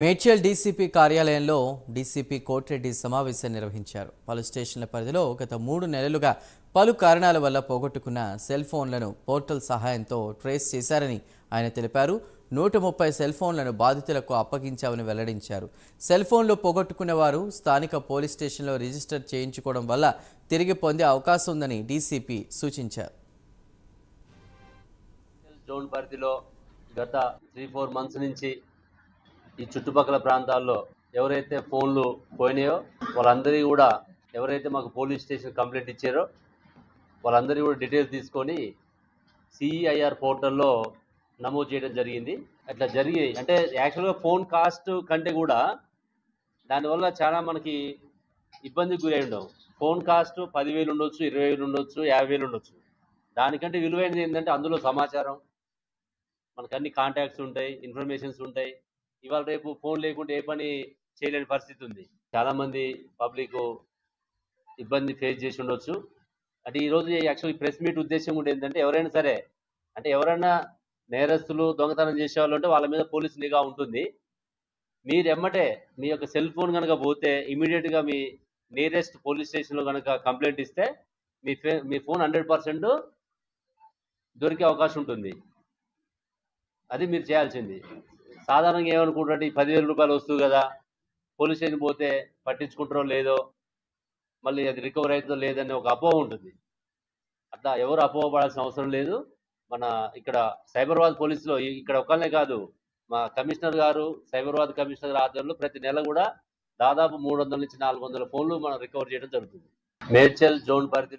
Medchal DCP కార్యాలయంలో DCP Koti Reddy సమావేశం నిర్వహించారు. పలు స్టేషన్ల పరిధిలో గత 3 నెలలుగా పలు కారణాల వల్ల పోగొట్టుకున్న సెల్ ఫోన్లను పోర్టల్ సహాయంతో ట్రేస్ చేశారని ఆయన తెలిపారు. 130 సెల్ ఫోన్లను బాధితులకు అప్పగించామని వెల్లడించారు. సెల్ ఫోన్లు పోగొట్టుకున్న వారు స్థానిక పోలీస్ స్టేషన్లో రిజిస్టర్ చేయించుకోవడం వల్ల తిరిగి పొందే అవకాశం ఉందని డీసీపీ సూచించారు. జోన్ పరిధిలో గత 3-4 మంత్స్ నుంచి ఈ చుట్టుపక్కల ప్రాంతాల్లో ఎవరైతే ఫోన్లు పోయినాయో వాళ్ళందరికీ కూడా ఎవరైతే మాకు పోలీస్ స్టేషన్ కంప్లైంట్ ఇచ్చారో వాళ్ళందరికీ కూడా డీటెయిల్స్ తీసుకొని సిఈఐఆర్ పోర్టల్లో నమోదు చేయడం జరిగింది. అట్లా జరిగి అంటే యాక్చువల్గా ఫోన్ కాస్ట్ కంటే కూడా దానివల్ల చాలా మనకి ఇబ్బందికి గురై ఉండవు. ఫోన్ కాస్ట్ 10,000 ఉండొచ్చు, 20,000 ఉండొచ్చు, 50,000 ఉండొచ్చు. దానికంటే విలువైనది ఏంటంటే అందులో సమాచారం, మనకు అన్ని కాంటాక్ట్స్ ఉంటాయి, ఇన్ఫర్మేషన్స్ ఉంటాయి. ఇవాళ రేపు ఫోన్ లేకుంటే ఏ పని చేయలేని పరిస్థితి ఉంది. చాలామంది పబ్లిక్ ఇబ్బంది ఫేస్ చేసి ఉండొచ్చు. అంటే ఈరోజు యాక్చువల్ ప్రెస్ మీట్ ఉద్దేశం కూడా ఏంటంటే ఎవరైనా సరే అంటే ఎవరైనా నేరస్తులు దొంగతనం చేసేవాళ్ళు అంటే వాళ్ళ మీద పోలీస్ నిఘా ఉంటుంది. మీరు ఎమ్మటే మీ యొక్క సెల్ ఫోన్ కనుక పోతే ఇమీడియట్గా మీ నియరెస్ట్ పోలీస్ స్టేషన్లో కనుక కంప్లైంట్ ఇస్తే మీ ఫోన్ 100% దొరికే అవకాశం ఉంటుంది. అది మీరు చేయాల్సింది. సాధారణంగా ఏమనుకుంటుంటే ఈ 10,000 రూపాయలు వస్తుంది కదా, పోలీస్ స్టేషన్ పోతే పట్టించుకుంటారో లేదో, మళ్ళీ అది రికవర్ అవుతుందో లేదని ఒక అపోహ ఉంటుంది. అట్లా ఎవరు అపోహపడాల్సిన అవసరం లేదు. మన ఇక్కడ సైబరాబాద్ పోలీసులో ఇక్కడ ఒక్కళ్ళనే కాదు, మా కమిషనర్ గారు సైబరాబాద్ కమిషనర్ గారు ఆధ్వర్యంలో ప్రతి నెల కూడా దాదాపు 300 నుంచి 400 ఫోన్లు మనం రికవర్ చేయడం జరుగుతుంది. మేడ్చల్ జోన్ పరిధి